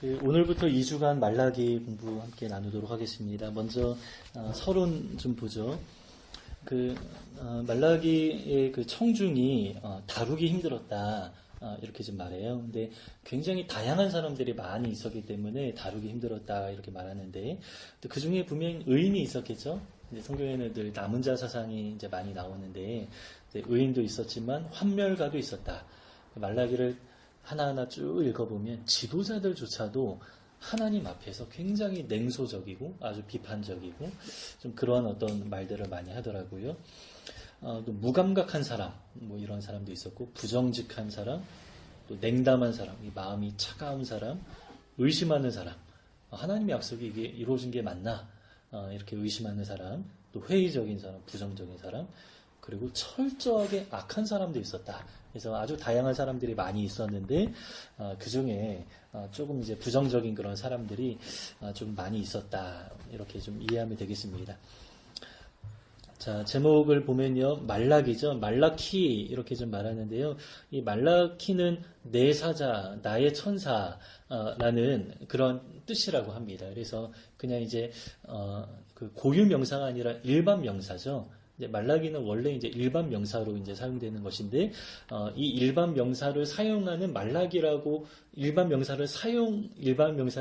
오늘부터 2주간 말라기 공부 함께 나누도록 하겠습니다. 먼저 서론 좀 보죠. 말라기의 그 청중이 다루기 힘들었다. 이렇게 좀 말해요. 근데 굉장히 다양한 사람들이 많이 있었기 때문에 다루기 힘들었다 이렇게 말하는데 그 중에 분명히 의인이 있었겠죠. 이제 성경에는 늘 남은 자 사상이 이제 많이 나오는데 의인도 있었지만 환멸가도 있었다. 말라기를 하나하나 쭉 읽어보면 지도자들조차도 하나님 앞에서 굉장히 냉소적이고 아주 비판적이고 좀 그러한 어떤 말들을 많이 하더라고요. 또 무감각한 사람, 뭐 이런 사람도 있었고, 부정직한 사람, 또 냉담한 사람, 이 마음이 차가운 사람, 의심하는 사람, 하나님의 약속이 이게 이루어진 게 맞나? 이렇게 의심하는 사람, 또 회의적인 사람, 부정적인 사람, 그리고 철저하게 악한 사람도 있었다. 그래서 아주 다양한 사람들이 많이 있었는데 그 중에 조금 이제 부정적인 그런 사람들이 좀 많이 있었다. 이렇게 좀 이해하면 되겠습니다. 자, 제목을 보면요. 말라기죠. 말라키 이렇게 좀 말하는데요. 이 말라키는 내 사자, 나의 천사라는 그런 뜻이라고 합니다. 그래서 그냥 이제 그 고유 명사가 아니라 일반 명사죠. 말라기는 원래 이제 일반 명사로 이제 사용되는 것인데, 이 일반 명사를 사용하는 말라기라고 일반 명사를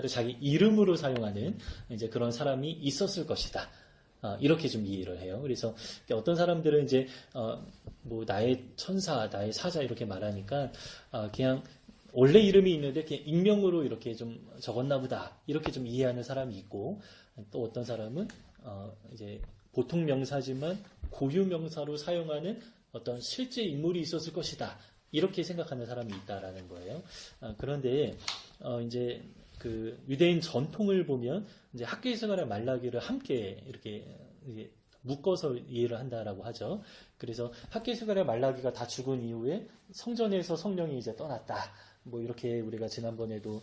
자기 이름으로 사용하는 이제 그런 사람이 있었을 것이다. 이렇게 좀 이해를 해요. 그래서 어떤 사람들은 이제 뭐 나의 천사, 나의 사자 이렇게 말하니까 그냥 원래 이름이 있는데 그냥 익명으로 이렇게 좀 적었나 보다 이렇게 좀 이해하는 사람이 있고, 또 어떤 사람은 이제 보통 명사지만 고유 명사로 사용하는 어떤 실제 인물이 있었을 것이다. 이렇게 생각하는 사람이 있다라는 거예요. 그런데 이제 그 유대인 전통을 보면 이제 학개서가랴 말라기를 함께 이렇게 묶어서 이해를 한다라고 하죠. 그래서 학개서가랴 말라기가 다 죽은 이후에 성전에서 성령이 이제 떠났다. 뭐 이렇게 우리가 지난번에도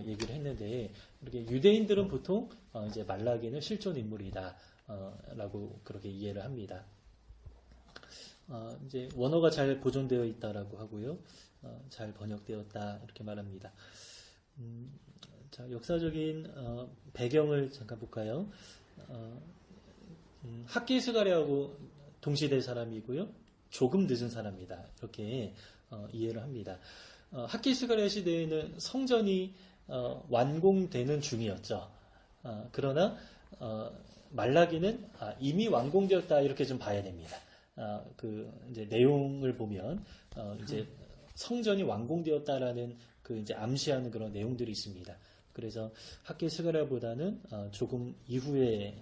얘기를 했는데, 이렇게 유대인들은 보통 이제 말라기는 실존 인물이다. 라고 그렇게 이해를 합니다. 이제 원어가 잘 보존되어 있다라고 하고요. 잘 번역되었다 이렇게 말합니다. 자, 역사적인 배경을 잠깐 볼까요? 학개스가랴하고 동시대 사람이고요. 조금 늦은 사람이다. 이렇게 이해를 합니다. 학개스가랴 시대에는 성전이 완공되는 중이었죠. 그러나 말라기는 이미 완공되었다 이렇게 좀 봐야 됩니다. 그 이제 내용을 보면 이제 성전이 완공되었다라는 그 이제 암시하는 그런 내용들이 있습니다. 그래서 학개스가랴보다는 조금 이후의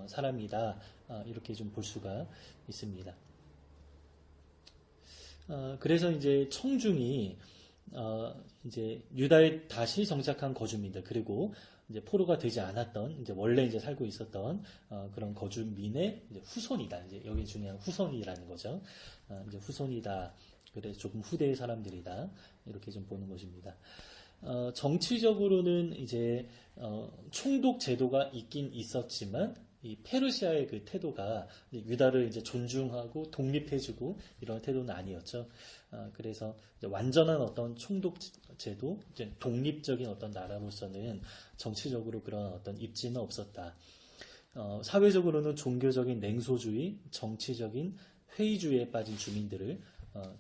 사람이다 이렇게 좀 볼 수가 있습니다. 그래서 이제 청중이 이제 유다에 다시 정착한 거주민들, 그리고 이제 포로가 되지 않았던 이제 원래 이제 살고 있었던 그런 거주민의 이제 후손이다. 이제 여기 중요한 후손이라는 거죠. 이제 후손이다. 그래서 조금 후대의 사람들이다. 이렇게 좀 보는 것입니다. 정치적으로는 이제 총독 제도가 있긴 있었지만 이 페르시아의 그 태도가 유다를 이제 존중하고 독립해주고 이런 태도는 아니었죠. 그래서 완전한 어떤 총독 제도, 이제 독립적인 어떤 나라로서는 정치적으로 그런 어떤 입지는 없었다. 사회적으로는 종교적인 냉소주의, 정치적인 회의주의에 빠진 주민들을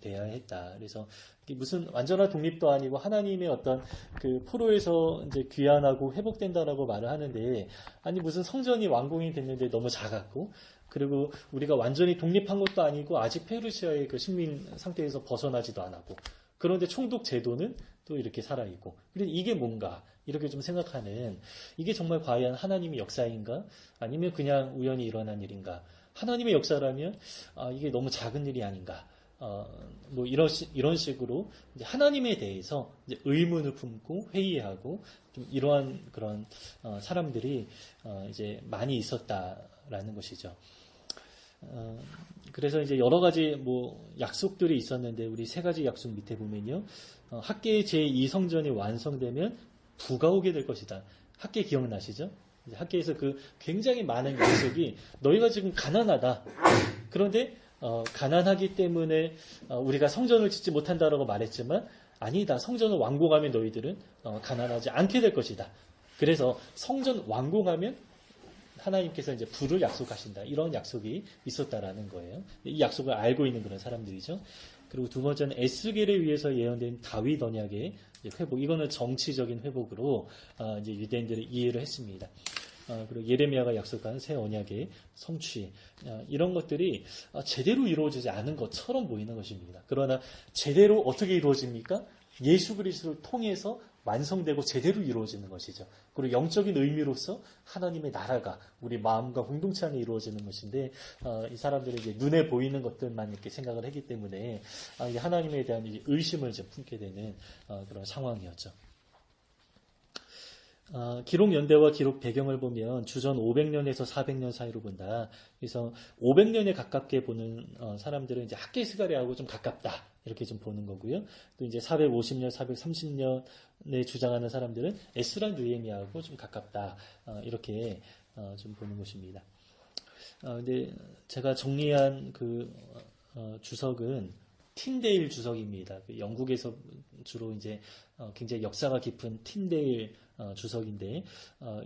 대하했다. 그래서 무슨 완전한 독립도 아니고 하나님의 어떤 그 포로에서 이제 귀환하고 회복된다라고 말을 하는데, 아니 무슨 성전이 완공이 됐는데 너무 작았고, 그리고 우리가 완전히 독립한 것도 아니고 아직 페르시아의 그 식민 상태에서 벗어나지도 않았고, 그런데 총독 제도는 또 이렇게 살아있고, 그래서 이게 뭔가 이렇게 좀 생각하는, 이게 정말 과연 하나님의 역사인가? 아니면 그냥 우연히 일어난 일인가? 하나님의 역사라면 이게 너무 작은 일이 아닌가? 뭐 이런 식으로 이제 하나님에 대해서 이제 의문을 품고 회의하고 좀 이러한 그런 사람들이 이제 많이 있었다라는 것이죠. 그래서 이제 여러 가지 뭐 약속들이 있었는데, 우리 세 가지 약속 밑에 보면요. 학개의 제2성전이 완성되면 부가 오게 될 것이다. 학개 기억나시죠? 학개에서 그 굉장히 많은 약속이, 너희가 지금 가난하다. 그런데 가난하기 때문에 우리가 성전을 짓지 못한다라고 말했지만, 아니다. 성전을 완공하면 너희들은 가난하지 않게 될 것이다. 그래서 성전 완공하면 하나님께서 이제 부를 약속하신다. 이런 약속이 있었다라는 거예요. 이 약속을 알고 있는 그런 사람들이죠. 그리고 두 번째는 에스겔에 의해서 예언된 다윗 언약의 회복. 이거는 정치적인 회복으로 이제 유대인들이 이해를 했습니다. 그리고 예레미야가 약속한 새 언약의 성취. 이런 것들이 제대로 이루어지지 않은 것처럼 보이는 것입니다. 그러나 제대로 어떻게 이루어집니까? 예수 그리스도를 통해서 완성되고 제대로 이루어지는 것이죠. 그리고 영적인 의미로서 하나님의 나라가 우리 마음과 공동체 안에 이루어지는 것인데 이 사람들이 이제 눈에 보이는 것들만 이렇게 생각을 했기 때문에 이제 하나님에 대한 이제 의심을 이제 품게 되는 그런 상황이었죠. 기록 연대와 기록 배경을 보면 주전 500년에서 400년 사이로 본다. 그래서 500년에 가깝게 보는 사람들은 이제 학개스가랴하고 좀 가깝다. 이렇게 좀 보는 거고요. 또 이제 450년, 430년에 주장하는 사람들은 에스라 느헤미야하고 좀 가깝다. 이렇게 좀 보는 것입니다. 근데 제가 정리한 그 주석은 틴데일 주석입니다. 그 영국에서 주로 이제 굉장히 역사가 깊은 틴데일 주석인데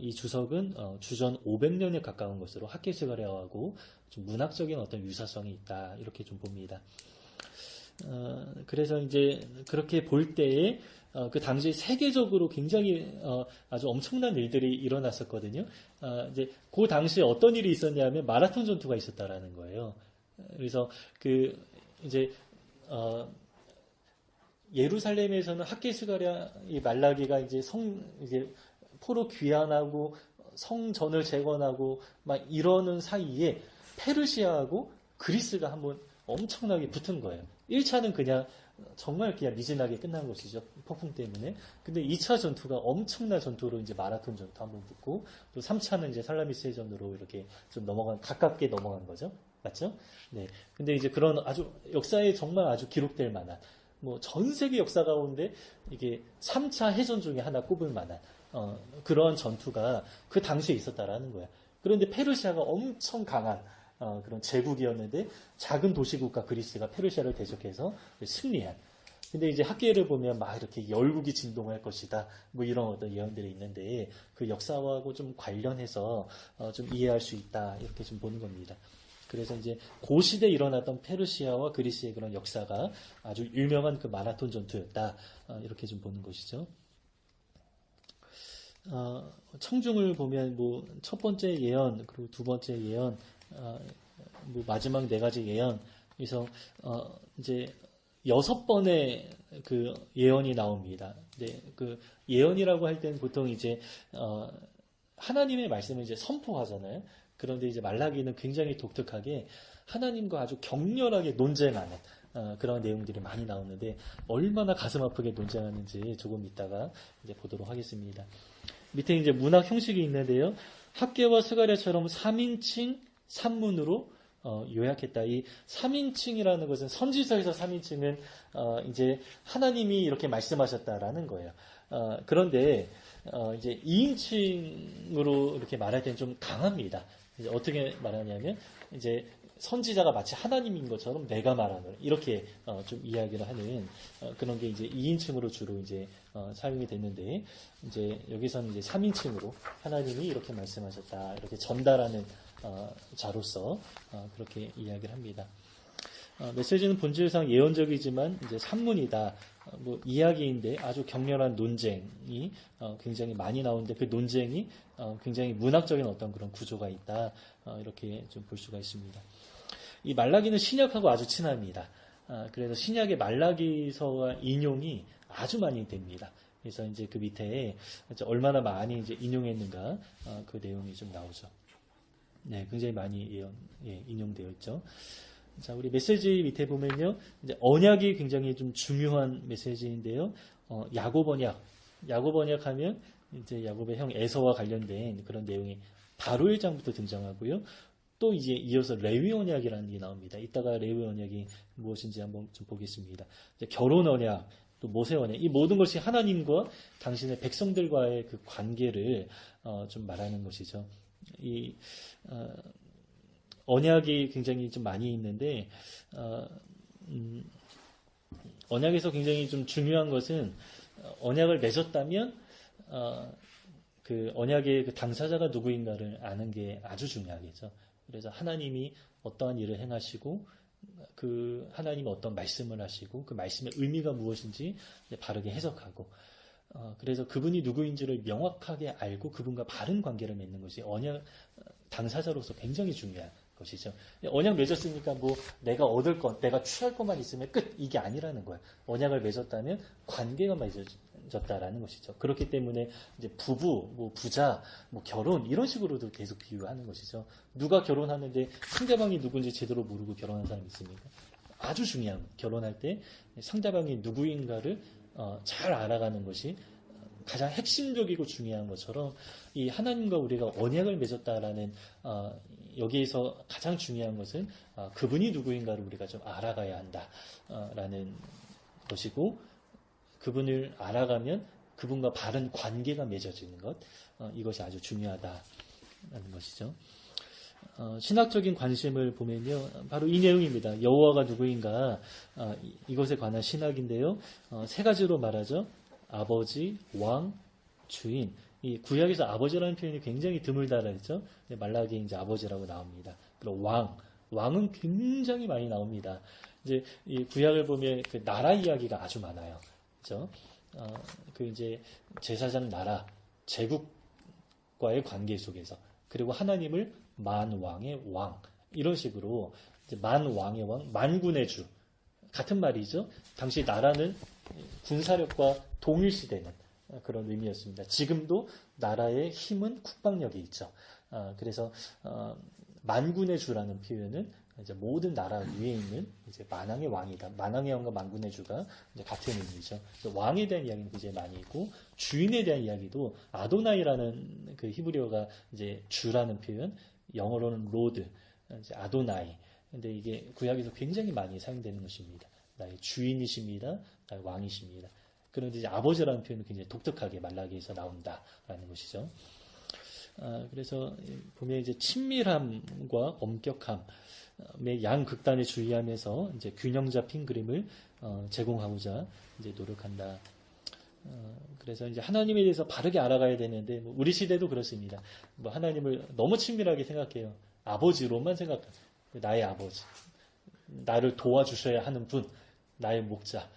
이 주석은 주전 500년에 가까운 것으로 학개스가랴하고 좀 문학적인 어떤 유사성이 있다 이렇게 좀 봅니다. 그래서 이제 그렇게 볼 때에 그 당시 세계적으로 굉장히 아주 엄청난 일들이 일어났었거든요. 이제 그 당시에 어떤 일이 있었냐면 마라톤 전투가 있었다라는 거예요. 그래서 그 이제 예루살렘에서는 학개스가랴 이 말라기가 이제 이제 포로 귀환하고 성전을 재건하고 막 이러는 사이에 페르시아하고 그리스가 한번 엄청나게 붙은 거예요. 1차는 그냥 정말 그냥 미진하게 끝난 것이죠. 폭풍 때문에. 근데 2차 전투가 엄청난 전투로 이제 마라톤 전투 한번 붙고 또 3차는 이제 살라미스 해전으로 이렇게 좀 가깝게 넘어간 거죠. 맞죠? 네. 근데 이제 그런 아주 역사에 정말 아주 기록될 만한 뭐 전 세계 역사 가운데 이게 3차 해전 중에 하나 꼽을 만한 그런 전투가 그 당시에 있었다라는 거야. 그런데 페르시아가 엄청 강한 그런 제국이었는데 작은 도시국가 그리스가 페르시아를 대적해서 승리한. 근데 이제 학계를 보면 막 이렇게 열국이 진동할 것이다. 뭐 이런 어떤 예언들이 있는데 그 역사하고 좀 관련해서 좀 이해할 수 있다. 이렇게 좀 보는 겁니다. 그래서 이제 그 시대에 일어났던 페르시아와 그리스의 그런 역사가 아주 유명한 그 마라톤 전투였다. 이렇게 좀 보는 것이죠. 청중을 보면 뭐 첫 번째 예언 그리고 두 번째 예언 뭐 마지막 네 가지 예언 그래서 이제 6번의 그 예언이 나옵니다. 네, 그 예언이라고 할 때는 보통 이제 하나님의 말씀을 이제 선포하잖아요. 그런데 이제 말라기는 굉장히 독특하게 하나님과 아주 격렬하게 논쟁하는 그런 내용들이 많이 나오는데 얼마나 가슴 아프게 논쟁하는지 조금 이따가 이제 보도록 하겠습니다. 밑에 이제 문학 형식이 있는데요. 학개와 스가랴처럼 3인칭 산문으로 요약했다. 이 3인칭이라는 것은 선지서에서 3인칭은 이제 하나님이 이렇게 말씀하셨다라는 거예요. 그런데 이제 2인칭으로 이렇게 말할 때는 좀 강합니다. 이제 어떻게 말하냐면 이제 선지자가 마치 하나님인 것처럼 내가 말하는 이렇게 좀 이야기를 하는 그런 게 이제 2인칭으로 주로 이제 사용이 됐는데 이제 여기서는 이제 3인칭으로 하나님이 이렇게 말씀하셨다 이렇게 전달하는 자로서 그렇게 이야기를 합니다. 메시지는 본질상 예언적이지만 이제 산문이다. 뭐 이야기인데 아주 격렬한 논쟁이 굉장히 많이 나오는데 그 논쟁이 굉장히 문학적인 어떤 그런 구조가 있다. 이렇게 좀 볼 수가 있습니다. 이 말라기는 신약하고 아주 친합니다. 그래서 신약의 말라기서와 인용이 아주 많이 됩니다. 그래서 이제 그 밑에 얼마나 많이 이제 인용했는가 그 내용이 좀 나오죠. 네, 굉장히 많이 인용되어 있죠. 자, 우리 메시지 밑에 보면요. 이제 언약이 굉장히 좀 중요한 메시지인데요. 야곱 언약 하면 이제 야곱의 형 에서와 관련된 그런 내용이 바로 1장부터 등장하고요. 또 이제 이어서 레위 언약이라는 게 나옵니다. 이따가 레위 언약이 무엇인지 한번 좀 보겠습니다. 이제 결혼 언약, 또 모세 언약, 이 모든 것이 하나님과 당신의 백성들과의 그 관계를 좀 말하는 것이죠. 이 언약이 굉장히 좀 많이 있는데 언약에서 굉장히 좀 중요한 것은 언약을 맺었다면 그 언약의 그 당사자가 누구인가를 아는 게 아주 중요하겠죠. 그래서 하나님이 어떠한 일을 행하시고 그 하나님이 어떤 말씀을 하시고 그 말씀의 의미가 무엇인지 바르게 해석하고 그래서 그분이 누구인지를 명확하게 알고 그분과 바른 관계를 맺는 것이 언약 당사자로서 굉장히 중요한 것이죠. 언약 맺었으니까 뭐 내가 얻을 것, 내가 취할 것만 있으면 끝 이게 아니라는 거예요. 언약을 맺었다면 관계가 맺어졌다라는 것이죠. 그렇기 때문에 이제 부부, 뭐 부자, 뭐 결혼 이런 식으로도 계속 비유하는 것이죠. 누가 결혼하는데 상대방이 누군지 제대로 모르고 결혼한 사람이 있습니까? 아주 중요한 결혼할 때 상대방이 누구인가를 잘 알아가는 것이 가장 핵심적이고 중요한 것처럼 이 하나님과 우리가 언약을 맺었다라는 여기에서 가장 중요한 것은 그분이 누구인가를 우리가 좀 알아가야 한다라는 것이고 그분을 알아가면 그분과 바른 관계가 맺어지는 것 이것이 아주 중요하다라는 것이죠. 신학적인 관심을 보면요, 바로 이 내용입니다. 여호와가 누구인가 이것에 관한 신학인데요, 세 가지로 말하죠. 아버지, 왕, 주인. 이 구약에서 아버지라는 표현이 굉장히 드물다라 했죠. 말라기에 이제 아버지라고 나옵니다. 그리고 왕은 굉장히 많이 나옵니다. 이제 이 구약을 보면 그 나라 이야기가 아주 많아요. 그렇죠? 그 이제 제사장 나라, 제국과의 관계 속에서 그리고 하나님을 만왕의 왕 이런 식으로 이제 만왕의 왕, 만군의 주 같은 말이죠. 당시 나라는 군사력과 동일시되는 그런 의미였습니다. 지금도 나라의 힘은 국방력이 있죠. 그래서 만군의 주라는 표현은 이제 모든 나라 위에 있는 이제 만왕의 왕이다. 만왕의 왕과 만군의 주가 이제 같은 의미죠. 왕에 대한 이야기는 굉장히 많이 있고 주인에 대한 이야기도 아도나이라는 그 히브리어가 이제 주라는 표현, 영어로는 로드, 이제 아도나이. 근데 이게 구약에서 굉장히 많이 사용되는 것입니다. 나의 주인이십니다. 나의 왕이십니다. 그런데 이제 아버지라는 표현은 굉장히 독특하게 말라기에서 나온다라는 것이죠. 그래서 보면 이제 친밀함과 엄격함의 양 극단에 주의하면서 이제 균형 잡힌 그림을 제공하고자 이제 노력한다. 그래서 이제 하나님에 대해서 바르게 알아가야 되는데 뭐 우리 시대도 그렇습니다. 뭐 하나님을 너무 친밀하게 생각해요. 아버지로만 생각해요. 나의 아버지, 나를 도와주셔야 하는 분, 나의 목자.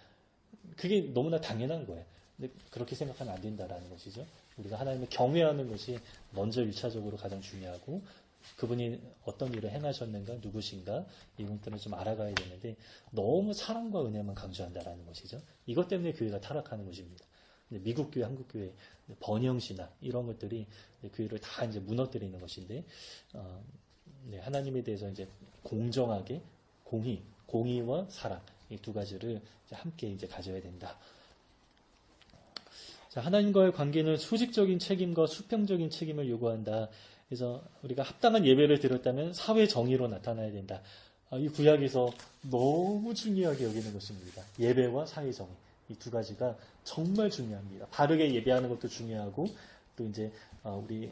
그게 너무나 당연한 거예요. 근데 그렇게 생각하면 안 된다라는 것이죠. 우리가 하나님을 경외하는 것이 먼저 1차적으로 가장 중요하고 그분이 어떤 일을 행하셨는가, 누구신가 이런 것들을 좀 알아가야 되는데 너무 사랑과 은혜만 강조한다라는 것이죠. 이것 때문에 교회가 타락하는 것입니다. 미국 교회, 한국 교회 번영신학 이런 것들이 교회를 다 이제 무너뜨리는 것인데 하나님에 대해서 이제 공정하게 공의와 사랑 이 두 가지를 이제 함께 이제 가져야 된다. 자, 하나님과의 관계는 수직적인 책임과 수평적인 책임을 요구한다. 그래서 우리가 합당한 예배를 드렸다면 사회 정의로 나타나야 된다. 이 구약에서 너무 중요하게 여기는 것입니다. 예배와 사회 정의 이 두 가지가 정말 중요합니다. 바르게 예배하는 것도 중요하고 또 이제 우리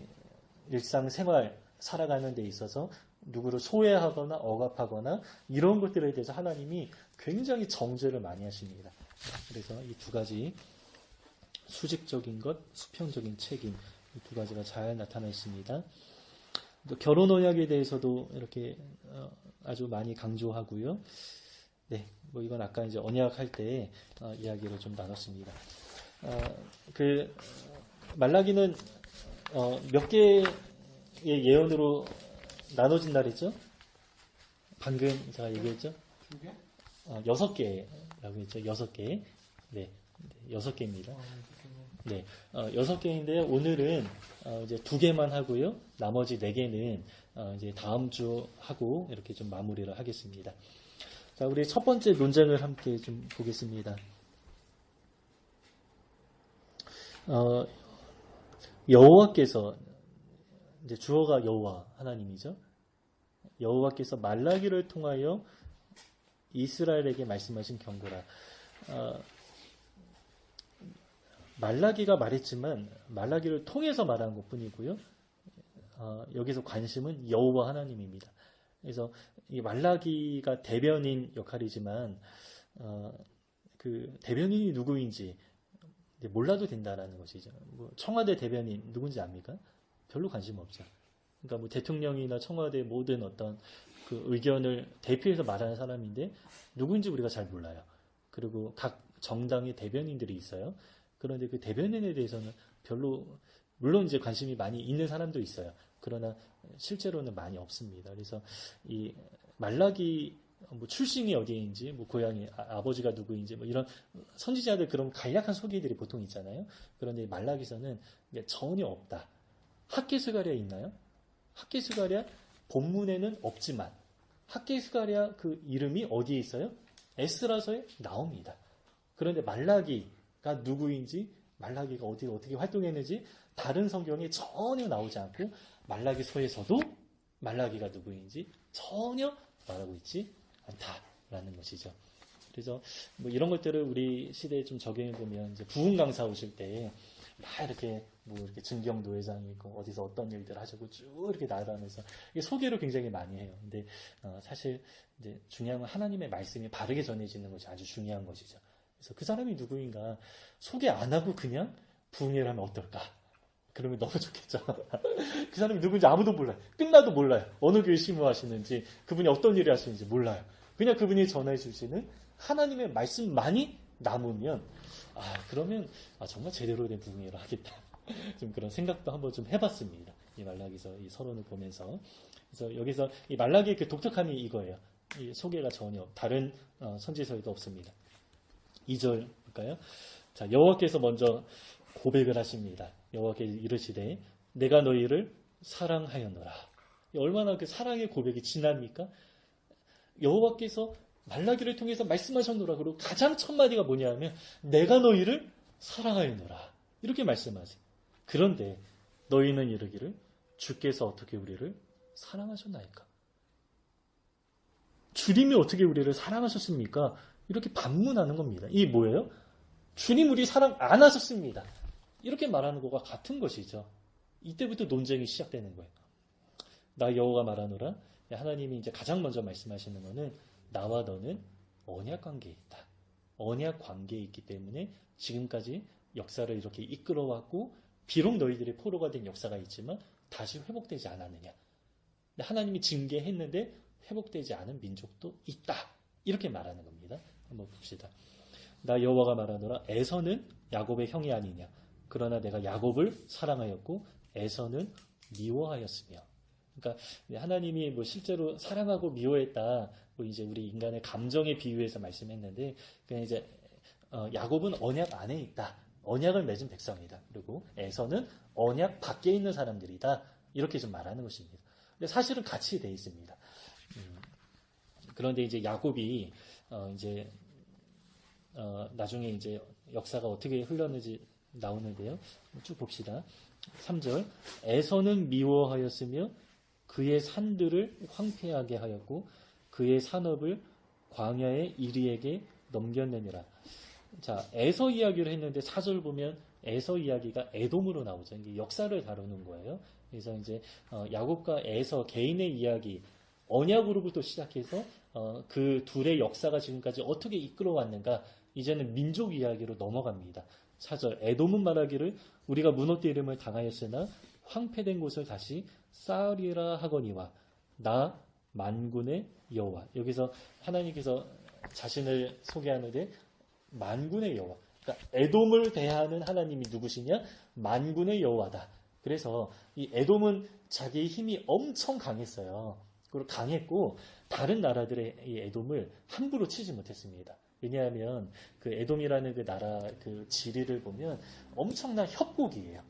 일상생활 살아가는 데 있어서 누구를 소외하거나 억압하거나 이런 것들에 대해서 하나님이 굉장히 정죄를 많이 하십니다. 그래서 이 두 가지 수직적인 것, 수평적인 책임 이 두 가지가 잘 나타나 있습니다. 또 결혼 언약에 대해서도 이렇게 아주 많이 강조하고요. 네, 뭐 이건 아까 이제 언약할 때 이야기를 좀 나눴습니다. 그 말라기는 몇 개의 예언으로 나눠진다 그랬죠? 방금 제가 얘기했죠? 6개라고 했죠. 6개. 네. 6개입니다. 네. 6개인데요. 오늘은 이제 2개만 하고요. 나머지 4개는 이제 다음 주 하고 이렇게 좀 마무리를 하겠습니다. 자, 우리 첫 번째 논쟁을 함께 좀 보겠습니다. 여호와께서 이제 주어가 여호와 하나님이죠. 여호와께서 말라기를 통하여 이스라엘에게 말씀하신 경고라. 말라기가 말했지만 말라기를 통해서 말한 것뿐이고요. 여기서 관심은 여호와 하나님입니다. 그래서 이 말라기가 대변인 역할이지만 그 대변인이 누구인지 몰라도 된다라는 것이죠. 뭐 청와대 대변인 누군지 압니까? 별로 관심 없죠. 그러니까 뭐 대통령이나 청와대 모든 어떤 그 의견을 대표해서 말하는 사람인데 누구인지 우리가 잘 몰라요. 그리고 각 정당의 대변인들이 있어요. 그런데 그 대변인에 대해서는 별로, 물론 이제 관심이 많이 있는 사람도 있어요. 그러나 실제로는 많이 없습니다. 그래서 이 말라기 뭐 출신이 어디인지, 뭐 고향이 아버지가 누구인지, 뭐 이런 선지자들 그런 간략한 소개들이 보통 있잖아요. 그런데 말라기서는 전혀 없다. 학개스가랴 있나요? 학개스가랴 본문에는 없지만 학개스가랴 그 이름이 어디에 있어요? 에스라서에 나옵니다. 그런데 말라기가 누구인지, 말라기가 어떻게 활동했는지 다른 성경에 전혀 나오지 않고 말라기서에서도 말라기가 누구인지 전혀 말하고 있지 않다라는 것이죠. 그래서 뭐 이런 것들을 우리 시대에 좀 적용해 보면 이제 부흥 강사 오실 때 막 이렇게 뭐 이렇게 증경도 회장이 있고 어디서 어떤 일들 하시고 쭉 이렇게 나가면서 소개를 굉장히 많이 해요. 근데 사실 이제 중요한 건 하나님의 말씀이 바르게 전해지는 것이 아주 중요한 것이죠. 그래서 그 사람이 누구인가 소개 안 하고 그냥 부흥회를 하면 어떨까? 그러면 너무 좋겠죠. 그 사람이 누구인지 아무도 몰라요. 끝나도 몰라요. 어느 교회 심무하시는지, 그분이 어떤 일을 하시는지 몰라요. 그냥 그분이 전해 주시는 하나님의 말씀만이 남으면, 그러면 정말 제대로 된 부흥회를 하겠다. 좀 그런 생각도 한번 좀 해봤습니다. 이 말라기서 이 서론을 보면서. 그래서 여기서 이 말라기의 그 독특함이 이거예요. 이 소개가 전혀 다른 선지서에도 없습니다. 2절 볼까요? 자, 여호와께서 먼저 고백을 하십니다. 여호와께서 이르시되 내가 너희를 사랑하였노라. 얼마나 그 사랑의 고백이 진합니까? 여호와께서 말라기를 통해서 말씀하셨노라. 그리고 가장 첫 마디가 뭐냐면 내가 너희를 사랑하였노라. 이렇게 말씀하세요. 그런데 너희는 이르기를 주께서 어떻게 우리를 사랑하셨나이까? 주님이 어떻게 우리를 사랑하셨습니까? 이렇게 반문하는 겁니다. 이게 뭐예요? 주님 우리 사랑 안 하셨습니다. 이렇게 말하는 것과 같은 것이죠. 이때부터 논쟁이 시작되는 거예요. 나 여호와가 말하노라. 하나님이 이제 가장 먼저 말씀하시는 것은 나와 너는 언약 관계에 있다. 언약 관계에 있기 때문에 지금까지 역사를 이렇게 이끌어왔고 비록 너희들이 포로가 된 역사가 있지만 다시 회복되지 않았느냐. 하나님이 징계했는데 회복되지 않은 민족도 있다. 이렇게 말하는 겁니다. 한번 봅시다. 나 여호와가 말하노라. 에서는 야곱의 형이 아니냐. 그러나 내가 야곱을 사랑하였고 에서는 미워하였으며. 그러니까 하나님이 뭐 실제로 사랑하고 미워했다. 뭐 이제 우리 인간의 감정에 비유해서 말씀했는데 그냥 이제 야곱은 언약 안에 있다. 언약을 맺은 백성이다. 그리고 에서는 언약 밖에 있는 사람들이다. 이렇게 좀 말하는 것입니다. 근데 사실은 같이 돼 있습니다. 그런데 이제 야곱이 이제 나중에 이제 역사가 어떻게 흘렀는지 나오는데요. 쭉 봅시다. 3절. 에서는 미워하였으며 그의 산들을 황폐하게 하였고 그의 산업을 광야의 이리에게 넘겼느니라. 자, 에서 이야기를 했는데 4절 보면 에서 이야기가 에돔으로 나오죠. 이게 역사를 다루는 거예요. 그래서 이제 야곱과 에서 개인의 이야기, 언약으로부터 시작해서 그 둘의 역사가 지금까지 어떻게 이끌어왔는가 이제는 민족 이야기로 넘어갑니다. 4절 에돔은 말하기를 우리가 무너뜨림을 당하였으나 황폐된 곳을 다시 쌓으리라 하거니와 나 만군의 여호와. 여기서 하나님께서 자신을 소개하는데 만군의 여호와. 그러니까 에돔을 대하는 하나님이 누구시냐? 만군의 여호와다. 그래서 이 에돔은 자기의 힘이 엄청 강했어요. 그리고 강했고 다른 나라들의 이 에돔을 함부로 치지 못했습니다. 왜냐하면 그 에돔이라는 그 나라 그 지리를 보면 엄청난 협곡이에요.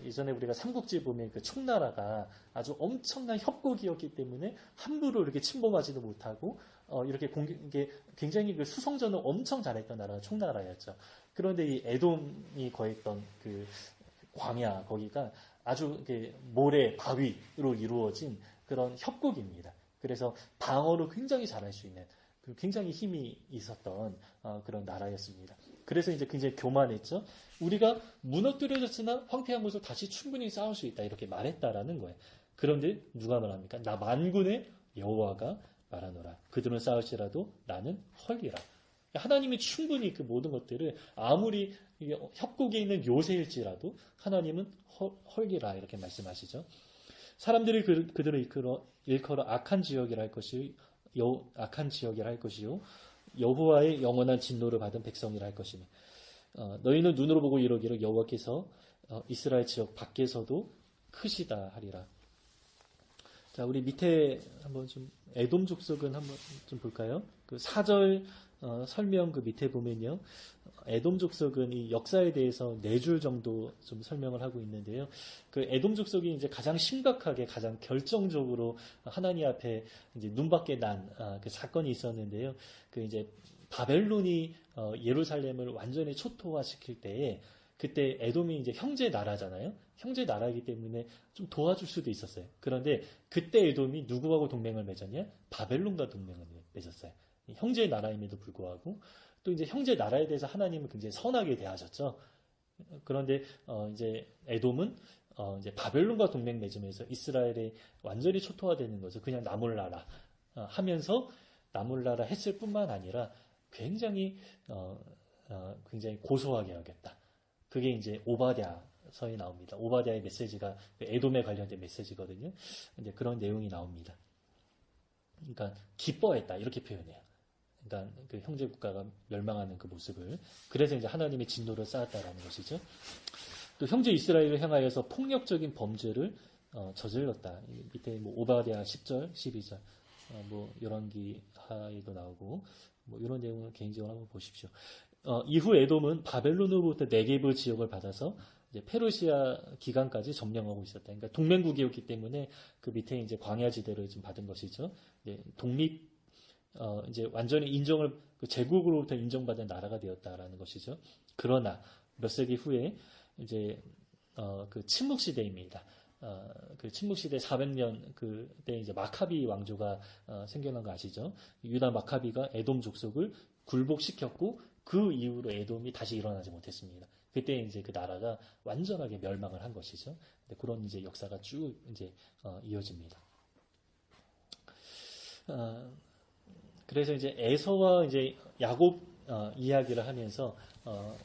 예전에 우리가 삼국지 보면 그 총나라가 아주 엄청난 협곡이었기 때문에 함부로 이렇게 침범하지도 못하고 이렇게 이게 굉장히 그 수성전을 엄청 잘했던 나라가 총나라였죠. 그런데 이 에돔이 거했던 그 광야 거기가 아주 이렇게 모래 바위로 이루어진 그런 협곡입니다. 그래서 방어를 굉장히 잘할 수 있는 굉장히 힘이 있었던 그런 나라였습니다. 그래서 이제 굉장히 교만했죠. 우리가 무너뜨려졌으나 황폐한 곳을 다시 충분히 쌓을 수 있다 이렇게 말했다라는 거예요. 그런데 누가 말합니까? 나 만군의 여호와가 말하노라. 그들은 쌓을지라도 나는 헐리라. 하나님이 충분히 그 모든 것들을 아무리 이게 협곡에 있는 요새일지라도 하나님은 헐리라 이렇게 말씀하시죠. 사람들이 그들을 일컬어 악한 지역이라 할 것이 악한 지역이라 할 것이요 여호와의 영원한 진노를 받은 백성이라 할 것이니 너희는 눈으로 보고 이러기를 여호와께서 이스라엘 지역 밖에서도 크시다 하리라. 자, 우리 밑에 한번 좀 에돔 족속은 한번 좀 볼까요? 그 4절 설명 그 밑에 보면요. 에돔 족속은 이 역사에 대해서 4줄 정도 좀 설명을 하고 있는데요. 그 에돔 족속이 이제 가장 심각하게 가장 결정적으로 하나님 앞에 이제 눈밖에 난 그 사건이 있었는데요. 그 이제 바벨론이 예루살렘을 완전히 초토화시킬 때에 그때 에돔이 이제 형제 나라잖아요. 형제 나라이기 때문에 좀 도와줄 수도 있었어요. 그런데 그때 에돔이 누구하고 동맹을 맺었냐? 바벨론과 동맹을 맺었어요. 형제 나라임에도 불구하고 또 이제 형제 나라에 대해서 하나님은 굉장히 선하게 대하셨죠. 그런데 이제 에돔은 이제 바벨론과 동맹 맺으면서 이스라엘이 완전히 초토화되는 거죠. 그냥 나몰라라 하면서 나몰라라 했을 뿐만 아니라 굉장히 굉장히 고소하게 하겠다. 그게 이제 오바댜서에 나옵니다. 오바댜의 메시지가 에돔에 관련된 메시지거든요. 이제 그런 내용이 나옵니다. 그러니까 기뻐했다 이렇게 표현해요. 그러니까 그 형제 국가가 멸망하는 그 모습을 그래서 이제 하나님의 진노를 쌓았다라는 것이죠. 또 형제 이스라엘을 향하여서 폭력적인 범죄를 저질렀다. 밑에 뭐 오바댜 10절, 12절 뭐 열왕기하에도 나오고 뭐 이런 내용을 개인적으로 한번 보십시오. 이후 에돔은 바벨론으로부터 네게브 지역을 받아서 이제 페르시아 기간까지 점령하고 있었다. 그러니까 동맹국이었기 때문에 그 밑에 이제 광야지대를 좀 받은 것이죠. 독립 이제 완전히 인정을 그 제국으로부터 인정받은 나라가 되었다라는 것이죠. 그러나 몇 세기 후에 이제 그 침묵 시대입니다. 그 침묵 시대 400년 그때 이제 마카비 왕조가 생겨난 거 아시죠? 유다 마카비가 에돔 족속을 굴복시켰고 그 이후로 에돔이 다시 일어나지 못했습니다. 그때 이제 그 나라가 완전하게 멸망을 한 것이죠. 그런 이제 역사가 쭉 이제 이어집니다. 그래서 이제 에서와 이제 야곱 이야기를 하면서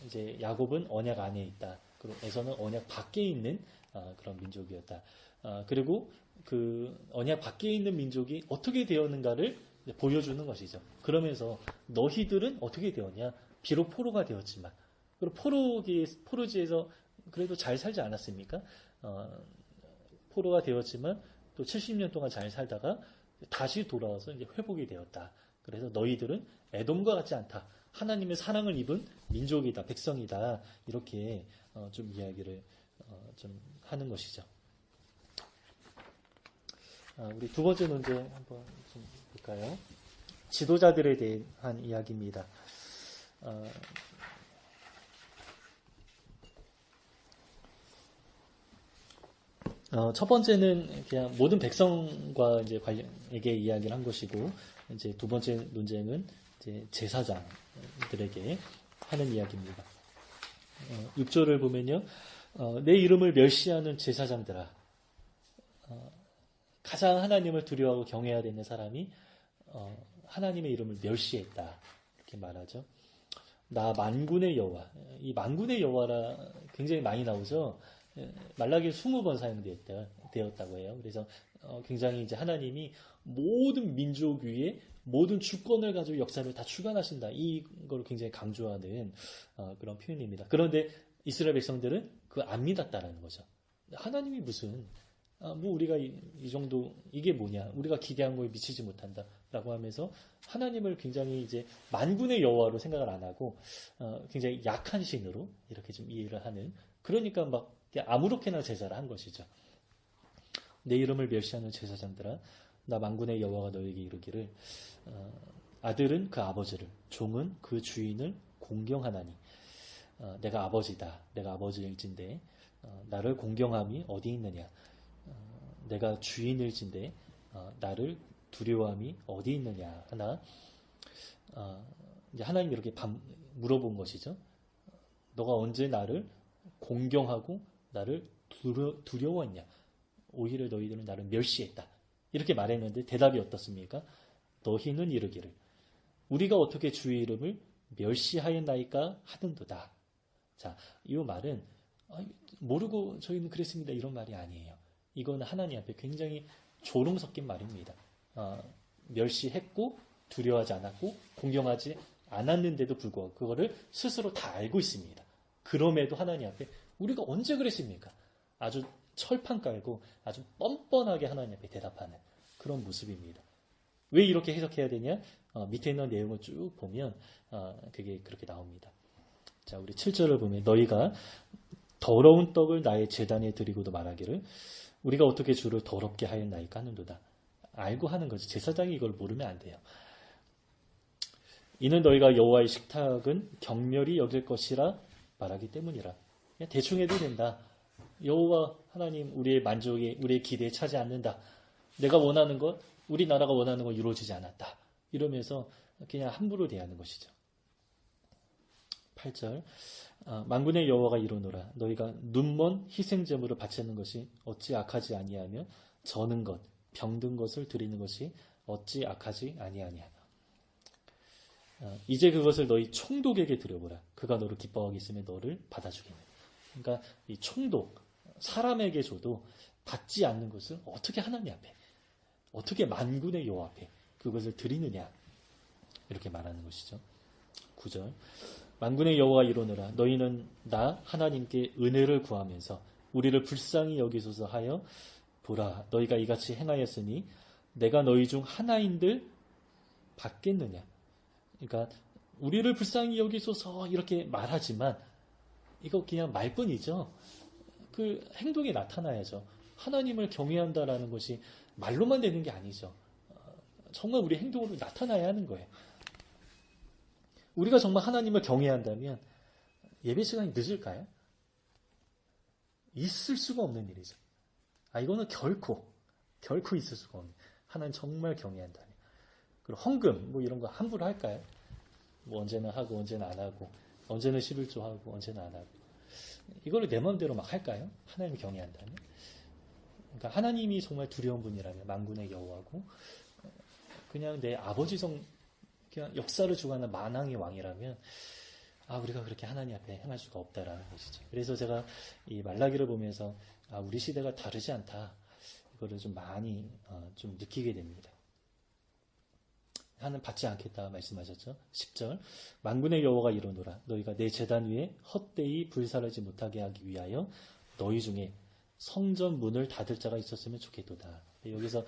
이제 야곱은 언약 안에 있다. 그리고 에서는 언약 밖에 있는 그런 민족이었다. 그리고 그 언약 밖에 있는 민족이 어떻게 되었는가를 보여주는 것이죠. 그러면서 너희들은 어떻게 되었냐? 비록 포로가 되었지만, 그리고 포로지에서 그래도 잘 살지 않았습니까? 포로가 되었지만 또 70년 동안 잘 살다가 다시 돌아와서 이제 회복이 되었다. 그래서 너희들은 에돔과 같지 않다. 하나님의 사랑을 입은 민족이다, 백성이다. 이렇게 좀 이야기를 좀 하는 것이죠. 우리 두 번째 논쟁 한번 좀 볼까요? 지도자들에 대한 이야기입니다. 첫 번째는 그냥 모든 백성과 이제 관련에게 이야기를 한 것이고, 이제 두 번째 논쟁은 이제 제사장들에게 하는 이야기입니다. 6절을 보면요, 내 이름을 멸시하는 제사장들아, 가장 하나님을 두려워하고 경외해야 되는 사람이 하나님의 이름을 멸시했다 이렇게 말하죠. 나 만군의 여호와, 이 만군의 여호와라 굉장히 많이 나오죠. 말라기 20번 사용되었다고 해요. 그래서 굉장히 이제 하나님이 모든 민족 위에 모든 주권을 가지고 역사를 다 주관하신다. 이걸 굉장히 강조하는 그런 표현입니다. 그런데 이스라엘 백성들은 그걸 안 믿었다라는 거죠. 하나님이 무슨 뭐 우리가 이 정도 이게 뭐냐? 우리가 기대한 거에 미치지 못한다라고 하면서 하나님을 굉장히 이제 만군의 여호와로 생각을 안 하고 굉장히 약한 신으로 이렇게 좀 이해를 하는 그러니까 막 아무렇게나 제사를 한 것이죠. 내 이름을 멸시하는 제사장들아 나 만군의 여호와가 너에게 이르기를 아들은 그 아버지를 종은 그 주인을 공경하나니 내가 아버지다. 내가 아버지일진데 나를 공경함이 어디 있느냐. 내가 주인일진데 나를 두려워함이 어디 있느냐 하나 이제 하나님이 이렇게 물어본 것이죠. 너가 언제 나를 공경하고 나를 두려워했냐. 오히려 너희들은 나를 멸시했다. 이렇게 말했는데 대답이 어떻습니까? 너희는 이르기를 우리가 어떻게 주의 이름을 멸시하였나이까 하는도다. 자, 이 말은 모르고 저희는 그랬습니다. 이런 말이 아니에요. 이건 하나님 앞에 굉장히 조롱 섞인 말입니다. 멸시했고 두려워하지 않았고 공경하지 않았는데도 불구하고 그거를 스스로 다 알고 있습니다. 그럼에도 하나님 앞에 우리가 언제 그랬습니까? 아주 철판 깔고 아주 뻔뻔하게 하나님 앞에 대답하는 그런 모습입니다. 왜 이렇게 해석해야 되냐? 밑에 있는 내용을 쭉 보면 그게 그렇게 나옵니다. 자, 우리 7절을 보면 너희가 더러운 떡을 나의 제단에 드리고도 말하기를 우리가 어떻게 주를 더럽게 하였나이까 하는도다. 알고 하는 거지. 제사장이 이걸 모르면 안 돼요. 이는 너희가 여호와의 식탁은 경멸히 여길 것이라 말하기 때문이라. 그냥 대충 해도 된다. 여호와 하나님 우리의 만족에 우리의 기대에 차지 않는다. 내가 원하는 것, 우리나라가 원하는 건 이루어지지 않았다. 이러면서 그냥 함부로 대하는 것이죠. 8절 만군의 여호와가 이르노라 너희가 눈먼 희생제물을 바치는 것이 어찌 악하지 아니하며 저는 것, 병든 것을 드리는 것이 어찌 악하지 아니하냐. 이제 그것을 너희 총독에게 드려보라. 그가 너를 기뻐하겠으면 너를 받아주겠네. 그러니까 이 총독, 사람에게 줘도 받지 않는 것을 어떻게 하나님 앞에, 어떻게 만군의 여호와 앞에 그것을 드리느냐. 이렇게 말하는 것이죠. 9절 만군의 여호와가 이르노라 너희는 나 하나님께 은혜를 구하면서 우리를 불쌍히 여기소서 하여 보라 너희가 이같이 행하였으니 내가 너희 중 하나인들 받겠느냐. 그러니까 우리를 불쌍히 여기소서 이렇게 말하지만 이거 그냥 말뿐이죠. 그 행동에 나타나야죠. 하나님을 경외한다라는 것이 말로만 되는 게 아니죠. 정말 우리 행동으로 나타나야 하는 거예요. 우리가 정말 하나님을 경외한다면 예배 시간이 늦을까요? 있을 수가 없는 일이죠. 이거는 결코 있을 수가 없는. 하나님 정말 경외한다면. 그리고 헌금 이런 거 함부로 할까요? 언제는 하고 언제는 안 하고 언제는 11조 하고 언제는 안 하고 이거를 내 마음대로 막 할까요? 하나님을 경외한다면. 그러니까 하나님이 정말 두려운 분이라면 만군의 여호와고 그냥 내 아버지 그냥 역사를 주관하는 만왕의 왕이라면 우리가 그렇게 하나님 앞에 행할 수가 없다라는 것이죠. 그래서 제가 이 말라기를 보면서 우리 시대가 다르지 않다. 이거를 좀 많이 좀 느끼게 됩니다. 하나님 받지 않겠다 말씀하셨죠. 10절 만군의 여호와가 이르노라 너희가 내 제단 위에 헛되이 불사르지 못하게 하기 위하여 너희 중에 성전 문을 닫을 자가 있었으면 좋겠도다. 여기서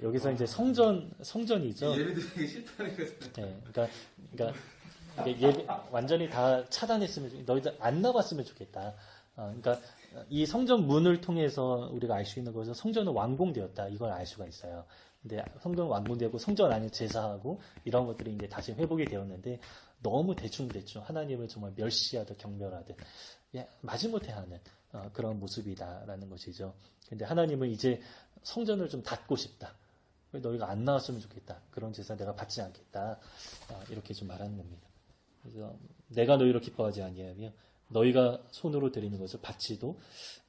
여기서 이제 성전이죠. 예배 드리기 싫다는 거죠. 그러니까 예배 완전히 다 차단했으면 너희들 안 나왔으면 좋겠다. 그러니까 이 성전 문을 통해서 우리가 알 수 있는 것은 성전은 완공되었다. 이걸 알 수가 있어요. 근데 성전은 완공되고 성전 안에 제사하고 이런 것들이 이제 다시 회복이 되었는데 너무 대충 하나님을 정말 멸시하듯 경멸하듯 마지못해 하는 그런 모습이다라는 것이죠. 근데 하나님은 이제 성전을 좀 닫고 싶다. 너희가 안 나왔으면 좋겠다. 그런 제사 내가 받지 않겠다. 이렇게 좀 말하는 겁니다. 그래서 내가 너희를 기뻐하지 아니하며 너희가 손으로 드리는 것을 받지도